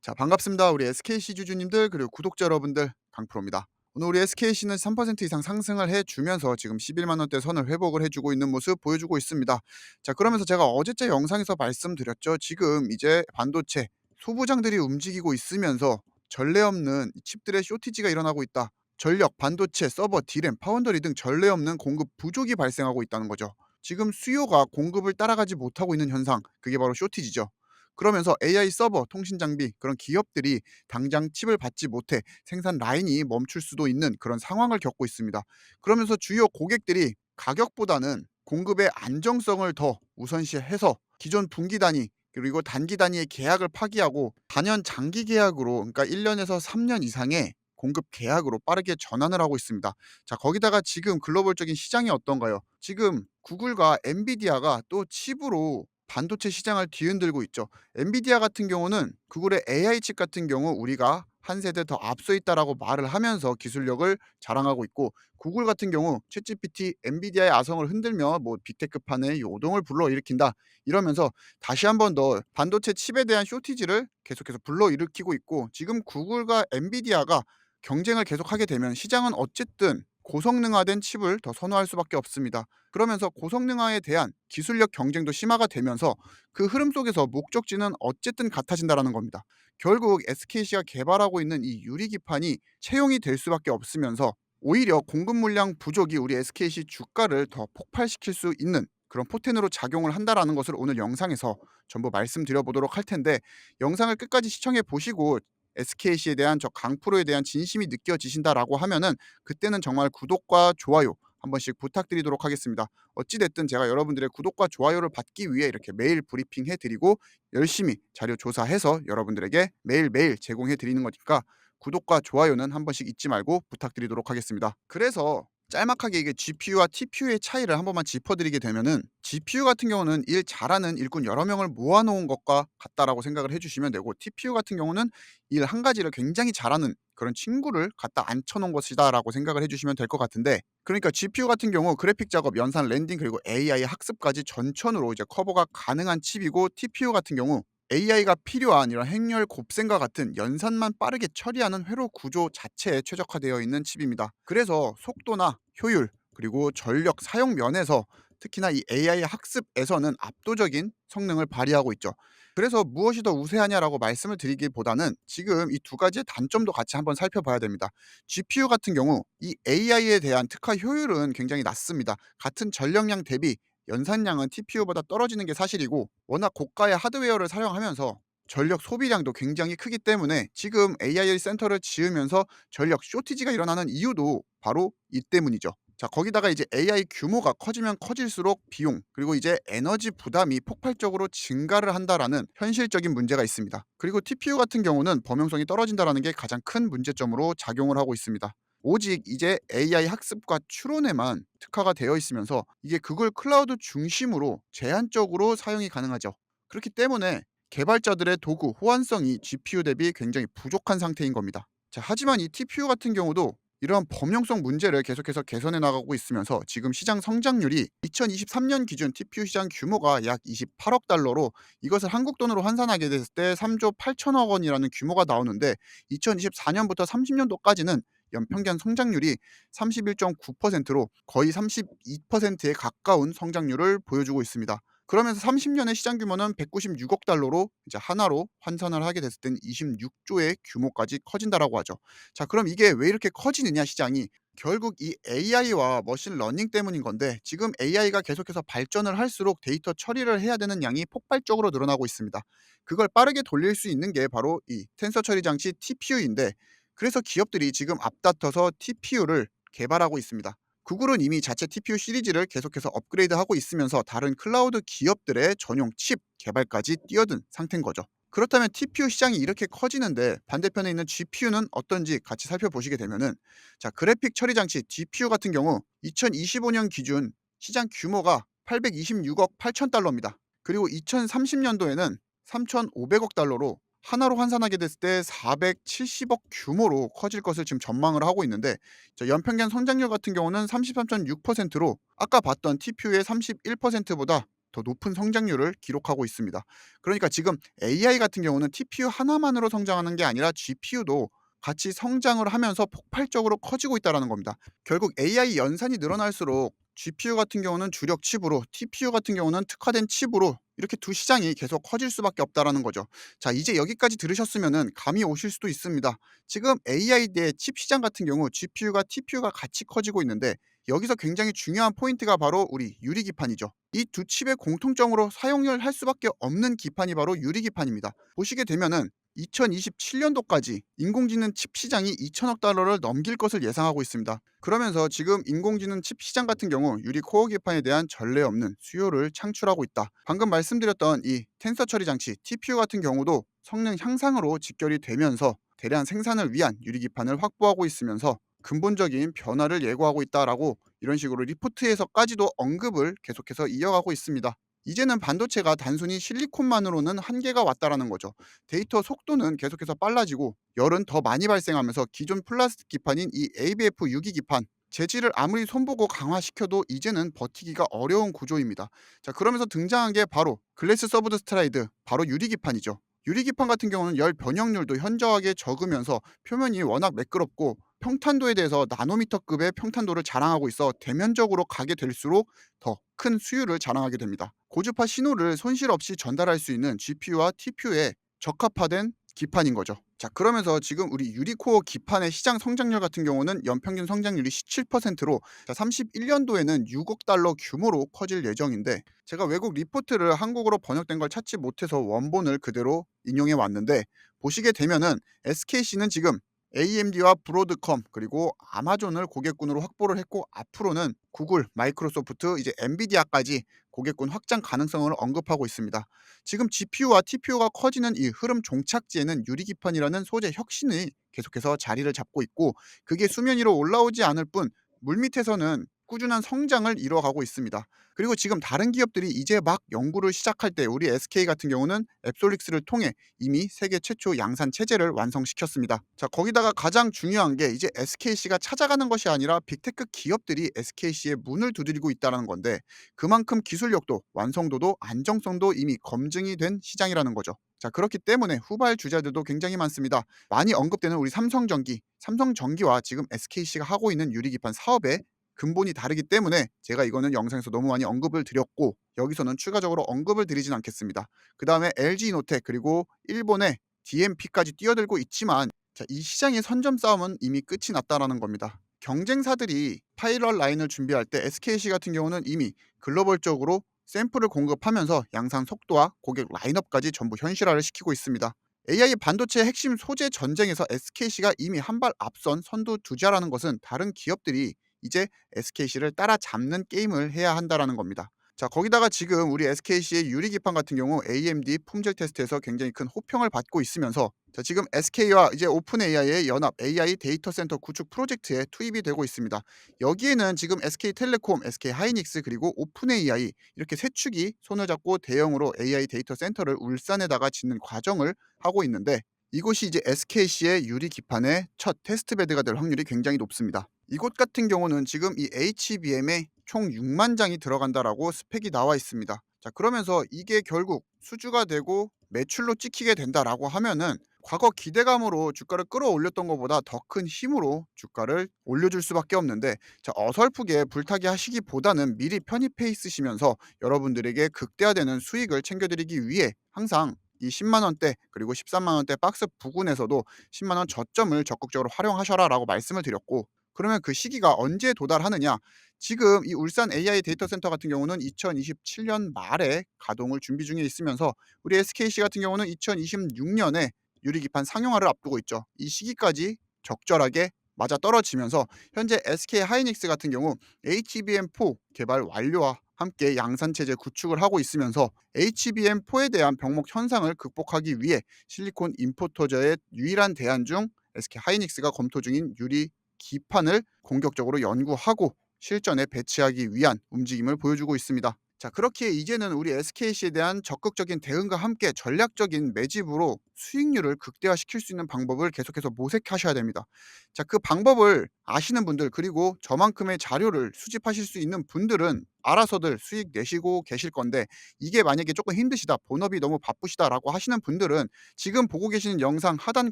자, 반갑습니다. 우리 SKC 주주님들 그리고 구독자 여러분들, 강프로입니다. 오늘 우리 SKC는 3% 이상 상승을 해주면서 지금 11만 원대 선을 회복을 해주고 있는 모습 보여주고 있습니다. 자, 그러면서 제가 어제째 영상에서 말씀드렸죠. 지금 이제 반도체 소부장들이 움직이고 있으면서 전례 없는 이 칩들의 쇼티지가 일어나고 있다. 전력, 반도체, 서버, 디램, 파운더리 등 전례 없는 공급 부족이 발생하고 있다는 거죠. 지금 수요가 공급을 따라가지 못하고 있는 현상, 그게 바로 쇼티지죠. 그러면서 AI 서버, 통신 장비 그런 기업들이 당장 칩을 받지 못해 생산 라인이 멈출 수도 있는 그런 상황을 겪고 있습니다. 그러면서 주요 고객들이 가격보다는 공급의 안정성을 더 우선시해서 기존 분기 단위 그리고 단기 단위의 계약을 파기하고 단연 장기 계약으로, 그러니까 1년에서 3년 이상의 공급 계약으로 빠르게 전환을 하고 있습니다. 자, 거기다가 지금 글로벌적인 시장이 어떤가요? 지금 구글과 엔비디아가 또 칩으로 반도체 시장을 뒤흔들고 있죠. 엔비디아 같은 경우는 구글의 AI 칩 같은 경우 우리가 한 세대 더 앞서 있다라고 말을 하면서 기술력을 자랑하고 있고, 구글 같은 경우 챗GPT 엔비디아의 아성을 흔들며 뭐 빅테크판의 요동을 불러일으킨다 이러면서 다시 한번 더 반도체 칩에 대한 쇼티지를 계속해서 불러일으키고 있고, 지금 구글과 엔비디아가 경쟁을 계속하게 되면 시장은 어쨌든 고성능화된 칩을 더 선호할 수밖에 없습니다. 그러면서 고성능화에 대한 기술력 경쟁도 심화가 되면서 그 흐름 속에서 목적지는 어쨌든 같아진다라는 겁니다. 결국 SKC가 개발하고 있는 이 유리기판이 채용이 될 수밖에 없으면서 오히려 공급 물량 부족이 우리 SKC 주가를 더 폭발시킬 수 있는 그런 포텐으로 작용을 한다라는 것을 오늘 영상에서 전부 말씀드려 보도록 할 텐데, 영상을 끝까지 시청해 보시고 SKC에 대한 저 강프로에 대한 진심이 느껴지신다라고 하면은 그때는 정말 구독과 좋아요 한 번씩 부탁드리도록 하겠습니다. 어찌 됐든 제가 여러분들의 구독과 좋아요를 받기 위해 이렇게 매일 브리핑 해드리고 열심히 자료 조사해서 여러분들에게 매일매일 제공해 드리는 거니까 구독과 좋아요는 한 번씩 잊지 말고 부탁드리도록 하겠습니다. 그래서 짤막하게 이게 GPU와 TPU의 차이를 한 번만 짚어드리게 되면은, GPU 같은 경우는 일 잘하는 일꾼 여러 명을 모아놓은 것과 같다라고 생각을 해주시면 되고, TPU 같은 경우는 일 한 가지를 굉장히 잘하는 그런 친구를 갖다 앉혀놓은 것이다라고 생각을 해주시면 될 것 같은데, 그러니까 GPU 같은 경우 그래픽 작업, 연산, 렌딩 그리고 AI 학습까지 전천으로 이제 커버가 가능한 칩이고, TPU 같은 경우 AI가 필요한 이런 행렬 곱셈과 같은 연산만 빠르게 처리하는 회로 구조 자체에 최적화되어 있는 칩입니다. 그래서 속도나 효율 그리고 전력 사용 면에서 특히나 이 AI 학습에서는 압도적인 성능을 발휘하고 있죠. 그래서 무엇이 더 우세하냐라고 말씀을 드리기보다는 지금 이 두 가지의 단점도 같이 한번 살펴봐야 됩니다. GPU 같은 경우 이 AI에 대한 특화 효율은 굉장히 낮습니다. 같은 전력량 대비 연산량은 TPU보다 떨어지는 게 사실이고, 워낙 고가의 하드웨어를 사용하면서 전력 소비량도 굉장히 크기 때문에 지금 AI 센터를 지으면서 전력 쇼티지가 일어나는 이유도 바로 이 때문이죠. 자, 거기다가 이제 AI 규모가 커지면 커질수록 비용 그리고 이제 에너지 부담이 폭발적으로 증가를 한다라는 현실적인 문제가 있습니다. 그리고 TPU 같은 경우는 범용성이 떨어진다라는 게 가장 큰 문제점으로 작용을 하고 있습니다. 오직 이제 AI 학습과 추론에만 특화가 되어 있으면서 이게 구글 클라우드 중심으로 제한적으로 사용이 가능하죠. 그렇기 때문에 개발자들의 도구 호환성이 GPU 대비 굉장히 부족한 상태인 겁니다. 자, 하지만 이 TPU 같은 경우도 이러한 범용성 문제를 계속해서 개선해 나가고 있으면서 지금 시장 성장률이 2023년 기준 TPU 시장 규모가 약 28억 달러로, 이것을 한국 돈으로 환산하게 됐을 때 3조 8천억 원이라는 규모가 나오는데, 2024년부터 30년도까지는 연평균 성장률이 31.9%로 거의 32%에 가까운 성장률을 보여주고 있습니다. 그러면서 30년의 시장 규모는 196억 달러로 이제 하나로 환산을 하게 됐을 때는 26조의 규모까지 커진다라고 하죠. 자, 그럼 이게 왜 이렇게 커지느냐 시장이? 결국 이 AI와 머신 러닝 때문인 건데, 지금 AI가 계속해서 발전을 할수록 데이터 처리를 해야 되는 양이 폭발적으로 늘어나고 있습니다. 그걸 빠르게 돌릴 수 있는 게 바로 이 텐서 처리 장치 TPU인데, 그래서 기업들이 지금 앞다퉈서 TPU를 개발하고 있습니다. 구글은 이미 자체 TPU 시리즈를 계속해서 업그레이드하고 있으면서 다른 클라우드 기업들의 전용 칩 개발까지 뛰어든 상태인 거죠. 그렇다면 TPU 시장이 이렇게 커지는데 반대편에 있는 GPU는 어떤지 같이 살펴보시게 되면은, 자, 그래픽 처리 장치 GPU 같은 경우 2025년 기준 시장 규모가 826억 8천 달러입니다. 그리고 2030년도에는 3,500억 달러로 하나로 환산하게 됐을 때 470억 규모로 커질 것을 지금 전망을 하고 있는데, 자, 연평균 성장률 같은 경우는 33.6%로 아까 봤던 TPU의 31%보다 더 높은 성장률을 기록하고 있습니다. 그러니까 지금 AI 같은 경우는 TPU 하나만으로 성장하는 게 아니라 GPU도 같이 성장을 하면서 폭발적으로 커지고 있다는 겁니다. 결국 AI 연산이 늘어날수록 GPU 같은 경우는 주력 칩으로, TPU 같은 경우는 특화된 칩으로 이렇게 두 시장이 계속 커질 수밖에 없다는 거죠. 자, 이제 여기까지 들으셨으면 감이 오실 수도 있습니다. 지금 AI 대 칩 시장 같은 경우 GPU가 TPU가 같이 커지고 있는데, 여기서 굉장히 중요한 포인트가 바로 우리 유리기판이죠. 이 두 칩의 공통점으로 사용을 할 수밖에 없는 기판이 바로 유리기판입니다. 보시게 되면은 2027년도까지 인공지능 칩 시장이 2천억 달러를 넘길 것을 예상하고 있습니다. 그러면서 지금 인공지능 칩 시장 같은 경우 유리 코어 기판에 대한 전례 없는 수요를 창출하고 있다. 방금 말씀드렸던 이 텐서 처리 장치 TPU 같은 경우도 성능 향상으로 직결이 되면서 대량 생산을 위한 유리 기판을 확보하고 있으면서 근본적인 변화를 예고하고 있다라고 이런 식으로 리포트에서까지도 언급을 계속해서 이어가고 있습니다. 이제는 반도체가 단순히 실리콘만으로는 한계가 왔다라는 거죠. 데이터 속도는 계속해서 빨라지고 열은 더 많이 발생하면서 기존 플라스틱 기판인 이 ABF 유기 기판 재질을 아무리 손보고 강화시켜도 이제는 버티기가 어려운 구조입니다. 자, 그러면서 등장한 게 바로 글래스 서브드 스트라이드, 바로 유리기판이죠. 유리기판 같은 경우는 열 변형률도 현저하게 적으면서 표면이 워낙 매끄럽고 평탄도에 대해서 나노미터급의 평탄도를 자랑하고 있어 대면적으로 가게 될수록 더 큰 수율을 자랑하게 됩니다. 고주파 신호를 손실 없이 전달할 수 있는 GPU와 TPU에 적합화된 기판인 거죠. 자, 그러면서 지금 우리 유리코어 기판의 시장 성장률 같은 경우는 연평균 성장률이 17%로 31년도에는 6억 달러 규모로 커질 예정인데, 제가 외국 리포트를 한국어로 번역된 걸 찾지 못해서 원본을 그대로 인용해 왔는데, 보시게 되면은 SKC는 지금 AMD와 브로드컴 그리고 아마존을 고객군으로 확보를 했고, 앞으로는 구글, 마이크로소프트, 이제 엔비디아까지 고객군 확장 가능성을 언급하고 있습니다. 지금 GPU와 TPU가 커지는 이 흐름 종착지에는 유리기판이라는 소재 혁신이 계속해서 자리를 잡고 있고, 그게 수면 위로 올라오지 않을 뿐 물밑에서는 꾸준한 성장을 이뤄가고 있습니다. 그리고 지금 다른 기업들이 이제 막 연구를 시작할 때 우리 SK 같은 경우는 앱솔릭스를 통해 이미 세계 최초 양산 체제를 완성시켰습니다. 자, 거기다가 가장 중요한 게 이제 SKC가 찾아가는 것이 아니라 빅테크 기업들이 SKC의 문을 두드리고 있다는 건데, 그만큼 기술력도 완성도도 안정성도 이미 검증이 된 시장이라는 거죠. 자, 그렇기 때문에 후발 주자들도 굉장히 많습니다. 많이 언급되는 우리 삼성전기, 삼성전기와 지금 SKC가 하고 있는 유리기판 사업의 근본이 다르기 때문에 제가 이거는 영상에서 너무 많이 언급을 드렸고, 여기서는 추가적으로 언급을 드리진 않겠습니다. 그 다음에 LG이노텍 그리고 일본의 DMP까지 뛰어들고 있지만, 자, 이 시장의 선점 싸움은 이미 끝이 났다라는 겁니다. 경쟁사들이 파일럿 라인을 준비할 때 SKC 같은 경우는 이미 글로벌적으로 샘플을 공급하면서 양산 속도와 고객 라인업까지 전부 현실화를 시키고 있습니다. AI 반도체 핵심 소재 전쟁에서 SKC가 이미 한 발 앞선 선두주자라는 것은 다른 기업들이 이제 SKC를 따라잡는 게임을 해야 한다라는 겁니다. 자, 거기다가 지금 우리 SKC의 유리기판 같은 경우 AMD 품질 테스트에서 굉장히 큰 호평을 받고 있으면서, 자, 지금 SK와 이제 오픈 AI의 연합 AI 데이터 센터 구축 프로젝트에 투입이 되고 있습니다. 여기에는 지금 SK텔레콤, SK하이닉스 그리고 오픈 AI 이렇게 세 축이 손을 잡고 대형으로 AI 데이터 센터를 울산에다가 짓는 과정을 하고 있는데, 이곳이 이제 SKC의 유리 기판의 첫 테스트 베드가 될 확률이 굉장히 높습니다. 이곳 같은 경우는 지금 이 HBM에 총 6만 장이 들어간다라고 스펙이 나와 있습니다. 자, 그러면서 이게 결국 수주가 되고 매출로 찍히게 된다라고 하면은 과거 기대감으로 주가를 끌어올렸던 것보다 더 큰 힘으로 주가를 올려줄 수밖에 없는데, 자, 어설프게 불타기 하시기보다는 미리 편입해 있으시면서 여러분들에게 극대화되는 수익을 챙겨드리기 위해 항상 이 10만 원대 그리고 13만 원대 박스 부근에서도 10만 원 저점을 적극적으로 활용하셔라라고 말씀을 드렸고, 그러면 그 시기가 언제 도달하느냐? 지금 이 울산 AI 데이터 센터 같은 경우는 2027년 말에 가동을 준비 중에 있으면서 우리 SKC 같은 경우는 2026년에 유리기판 상용화를 앞두고 있죠. 이 시기까지 적절하게 맞아떨어지면서 현재 SK 하이닉스 같은 경우 HBM4 개발 완료와 함께 양산 체제 구축을 하고 있으면서 HBM4에 대한 병목 현상을 극복하기 위해 실리콘 임포터저의 유일한 대안 중 SK 하이닉스가 검토 중인 유리 기판을 공격적으로 연구하고 실전에 배치하기 위한 움직임을 보여주고 있습니다. 자, 그렇게 이제는 우리 SKC에 대한 적극적인 대응과 함께 전략적인 매집으로 수익률을 극대화시킬 수 있는 방법을 계속해서 모색하셔야 됩니다. 자, 그 방법을 아시는 분들 그리고 저만큼의 자료를 수집하실 수 있는 분들은 알아서들 수익 내시고 계실 건데, 이게 만약에 조금 힘드시다, 본업이 너무 바쁘시다라고 하시는 분들은 지금 보고 계시는 영상 하단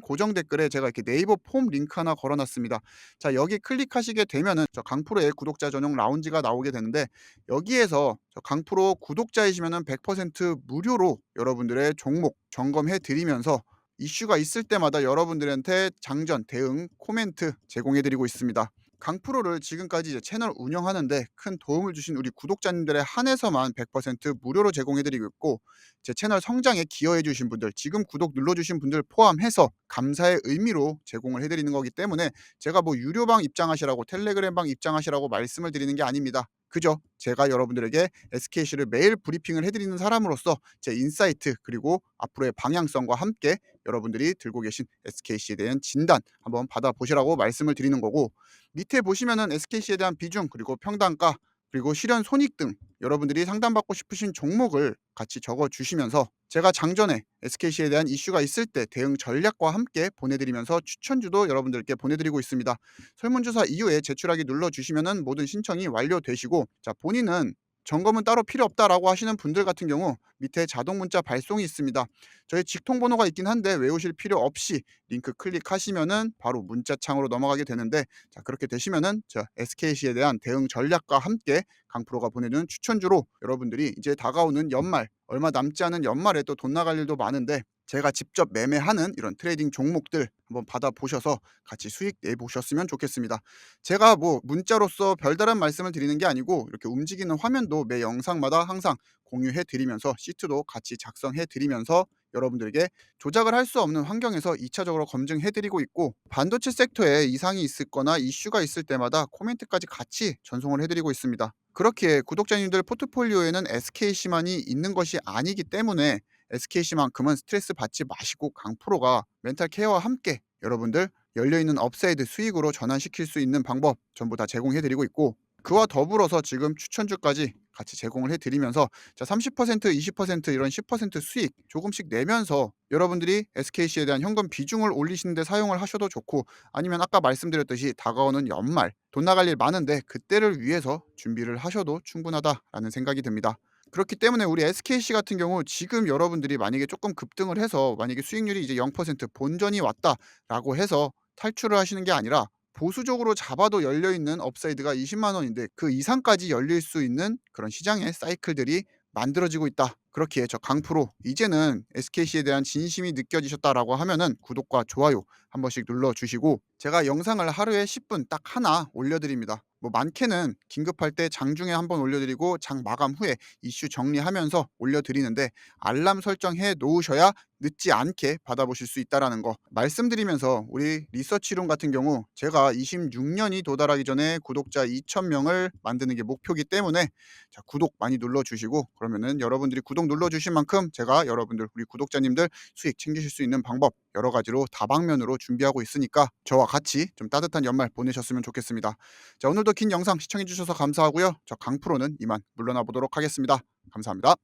고정 댓글에 제가 이렇게 네이버 폼 링크 하나 걸어 놨습니다. 자, 여기 클릭하시게 되면은 저 강프로의 구독자 전용 라운지가 나오게 되는데, 여기에서 저 강프로 구독자이시면은 100% 무료로 여러분들의 종목 점검해 드리면서 이슈가 있을 때마다 여러분들한테 장전, 대응, 코멘트 제공해 드리고 있습니다. 강프로를 지금까지 이제 채널 운영하는데 큰 도움을 주신 우리 구독자님들에 한해서만 100% 무료로 제공해 드리고 있고, 제 채널 성장에 기여해 주신 분들, 지금 구독 눌러 주신 분들 포함해서 감사의 의미로 제공을 해 드리는 거기 때문에, 제가 뭐 유료방 입장하시라고, 텔레그램방 입장하시라고 말씀을 드리는 게 아닙니다. 그죠? 제가 여러분들에게 SKC를 매일 브리핑을 해 드리는 사람으로서 제 인사이트, 그리고 앞으로의 방향성과 함께 여러분들이 들고 계신 SKC에 대한 진단 한번 받아보시라고 말씀을 드리는 거고, 밑에 보시면은 SKC에 대한 비중, 그리고 평단가, 그리고 실현 손익 등 여러분들이 상담받고 싶으신 종목을 같이 적어 주시면서, 제가 장전에 SKC에 대한 이슈가 있을 때 대응 전략과 함께 보내드리면서 추천주도 여러분들께 보내드리고 있습니다. 설문조사 이후에 제출하기 눌러 주시면은 모든 신청이 완료되시고, 자, 본인은 점검은 따로 필요 없다라고 하시는 분들 같은 경우 밑에 자동 문자 발송이 있습니다. 저희 직통 번호가 있긴 한데 외우실 필요 없이 링크 클릭하시면은 바로 문자창으로 넘어가게 되는데, 자, 그렇게 되시면은 저 SKC에 대한 대응 전략과 함께 강프로가 보내주는 추천주로 여러분들이 이제 다가오는 연말, 얼마 남지 않은 연말에 또 돈 나갈 일도 많은데, 제가 직접 매매하는 이런 트레이딩 종목들 한번 받아보셔서 같이 수익 내보셨으면 좋겠습니다. 제가 뭐 문자로서 별다른 말씀을 드리는 게 아니고, 이렇게 움직이는 화면도 매 영상마다 항상 공유해 드리면서 시트도 같이 작성해 드리면서 여러분들에게 조작을 할 수 없는 환경에서 2차적으로 검증해 드리고 있고, 반도체 섹터에 이상이 있을 거나 이슈가 있을 때마다 코멘트까지 같이 전송을 해 드리고 있습니다. 그렇기에 구독자님들 포트폴리오에는 SKC만이 있는 것이 아니기 때문에 SKC만큼은 스트레스 받지 마시고 강프로가 멘탈 케어와 함께 여러분들 열려있는 업사이드 수익으로 전환시킬 수 있는 방법 전부 다 제공해 드리고 있고, 그와 더불어서 지금 추천주까지 같이 제공을 해드리면서, 자, 30% 20% 이런 10% 수익 조금씩 내면서 여러분들이 SKC에 대한 현금 비중을 올리시는데 사용을 하셔도 좋고, 아니면 아까 말씀드렸듯이 다가오는 연말 돈 나갈 일 많은데 그때를 위해서 준비를 하셔도 충분하다라는 생각이 듭니다. 그렇기 때문에 우리 SKC 같은 경우 지금 여러분들이 만약에 조금 급등을 해서 만약에 수익률이 이제 0% 본전이 왔다라고 해서 탈출을 하시는 게 아니라, 보수적으로 잡아도 열려 있는 업사이드가 20만 원인데 그 이상까지 열릴 수 있는 그런 시장의 사이클들이 만들어지고 있다. 그렇기에 저 강프로 이제는 SKC에 대한 진심이 느껴지셨다라고 하면은 구독과 좋아요 한 번씩 눌러 주시고, 제가 영상을 하루에 10분 딱 하나 올려드립니다. 뭐 많게는 긴급할 때 장중에 한번 올려드리고 장 마감 후에 이슈 정리하면서 올려드리는데, 알람 설정해 놓으셔야 늦지 않게 받아보실 수 있다라는 거 말씀드리면서, 우리 리서치룸 같은 경우 제가 26년이 도달하기 전에 구독자 2,000명을 만드는 게 목표이기 때문에, 자, 구독 많이 눌러주시고, 그러면은 여러분들이 구독 눌러주신 만큼 제가 여러분들 우리 구독자님들 수익 챙기실 수 있는 방법 여러 가지로 다방면으로 준비하고 있으니까 저와 같이 좀 따뜻한 연말 보내셨으면 좋겠습니다. 자, 오늘도 긴 영상 시청해 주셔서 감사하고요. 저 강프로는 이만 물러나 보도록 하겠습니다. 감사합니다.